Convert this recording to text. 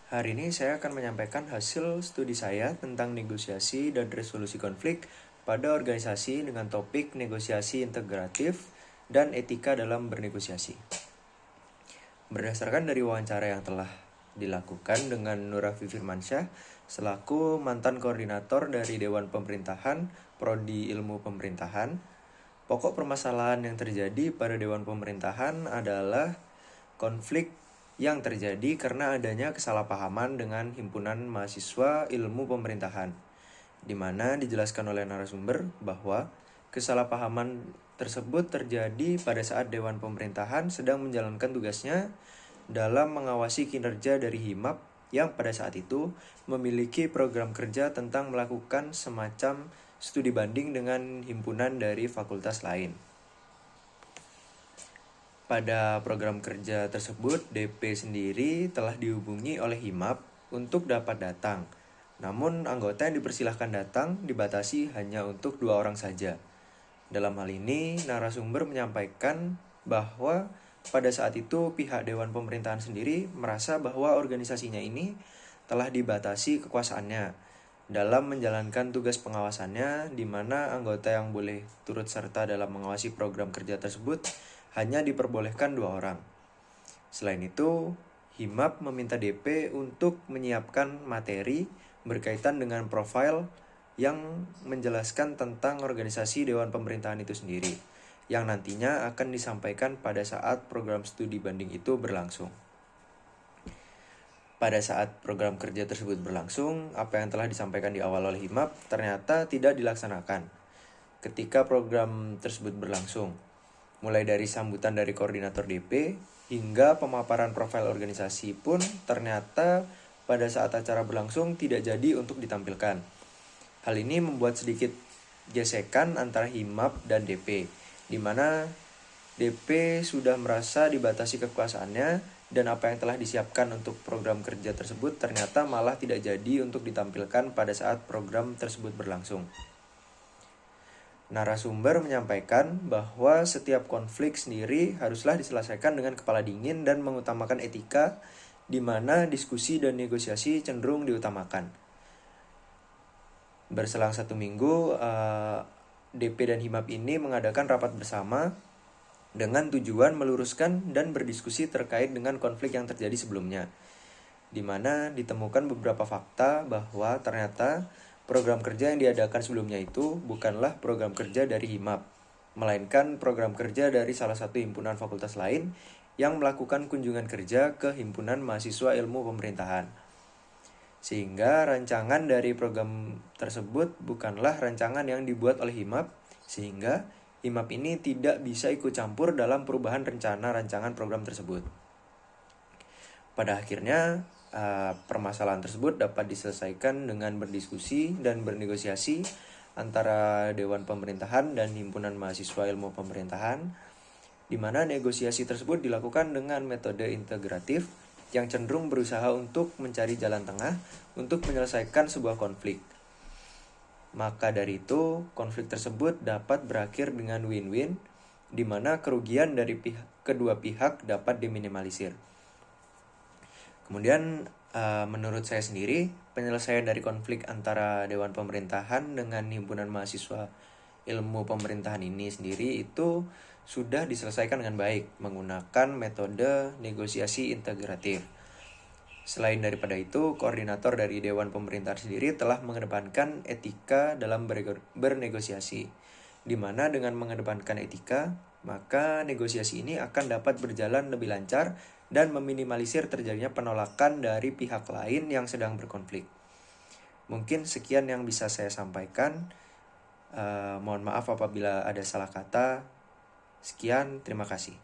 Hari ini saya akan menyampaikan hasil studi saya tentang negosiasi dan resolusi konflik pada organisasi dengan topik negosiasi integratif dan etika dalam bernegosiasi. Berdasarkan dari wawancara yang telah dilakukan dengan Nurafi Firmansyah selaku mantan koordinator dari Dewan Pemerintahan Prodi Ilmu Pemerintahan, pokok permasalahan yang terjadi pada Dewan Pemerintahan adalah konflik yang terjadi karena adanya kesalahpahaman dengan Himpunan Mahasiswa Ilmu Pemerintahan, di mana dijelaskan oleh narasumber bahwa kesalahpahaman tersebut terjadi pada saat Dewan Pemerintahan sedang menjalankan tugasnya dalam mengawasi kinerja dari HIMAP yang pada saat itu memiliki program kerja tentang melakukan semacam studi banding dengan himpunan dari fakultas lain. Pada program kerja tersebut, DP sendiri telah dihubungi oleh HIMAP untuk dapat datang. Namun anggota yang dipersilahkan datang dibatasi hanya untuk 2 orang saja. Dalam hal ini, narasumber menyampaikan bahwa pada saat itu pihak Dewan Pemerintahan sendiri merasa bahwa organisasinya ini telah dibatasi kekuasaannya dalam menjalankan tugas pengawasannya, di mana anggota yang boleh turut serta dalam mengawasi program kerja tersebut hanya diperbolehkan 2 orang. Selain itu, HIMAP meminta DP untuk menyiapkan materi berkaitan dengan profil yang menjelaskan tentang organisasi Dewan Pemerintahan itu sendiri, yang nantinya akan disampaikan pada saat program studi banding itu berlangsung. Pada saat program kerja tersebut berlangsung, apa yang telah disampaikan di awal oleh HIMAP ternyata tidak dilaksanakan ketika program tersebut berlangsung. Mulai dari sambutan dari koordinator DP hingga pemaparan profil organisasi pun ternyata pada saat acara berlangsung tidak jadi untuk ditampilkan. Hal ini membuat sedikit gesekan antara HIMAP dan DP, di mana DP sudah merasa dibatasi kekuasaannya dan apa yang telah disiapkan untuk program kerja tersebut ternyata malah tidak jadi untuk ditampilkan pada saat program tersebut berlangsung. Narasumber menyampaikan bahwa setiap konflik sendiri haruslah diselesaikan dengan kepala dingin dan mengutamakan etika, di mana diskusi dan negosiasi cenderung diutamakan. Berselang 1 minggu, DP dan HIMAP ini mengadakan rapat bersama dengan tujuan meluruskan dan berdiskusi terkait dengan konflik yang terjadi sebelumnya, di mana ditemukan beberapa fakta bahwa ternyata program kerja yang diadakan sebelumnya itu bukanlah program kerja dari HIMAP, melainkan program kerja dari salah satu himpunan fakultas lain yang melakukan kunjungan kerja ke Himpunan Mahasiswa Ilmu Pemerintahan. Sehingga rancangan dari program tersebut bukanlah rancangan yang dibuat oleh HIMAP, sehingga HIMAP ini tidak bisa ikut campur dalam perubahan rencana rancangan program tersebut. Pada akhirnya, permasalahan tersebut dapat diselesaikan dengan berdiskusi dan bernegosiasi antara Dewan Pemerintahan dan Himpunan Mahasiswa Ilmu Pemerintahan, di mana negosiasi tersebut dilakukan dengan metode integratif yang cenderung berusaha untuk mencari jalan tengah untuk menyelesaikan sebuah konflik. Maka dari itu, konflik tersebut dapat berakhir dengan win-win, di mana kerugian dari kedua pihak dapat diminimalisir. Kemudian, menurut saya sendiri, penyelesaian dari konflik antara Dewan Pemerintahan dengan Himpunan Mahasiswa Ilmu Pemerintahan ini sendiri itu sudah diselesaikan dengan baik menggunakan metode negosiasi integratif. Selain daripada itu, koordinator dari Dewan Pemerintahan sendiri telah mengedepankan etika dalam bernegosiasi, di mana dengan mengedepankan etika, maka negosiasi ini akan dapat berjalan lebih lancar dan meminimalisir terjadinya penolakan dari pihak lain yang sedang berkonflik. Mungkin sekian yang bisa saya sampaikan. Mohon maaf apabila ada salah kata. Sekian, terima kasih.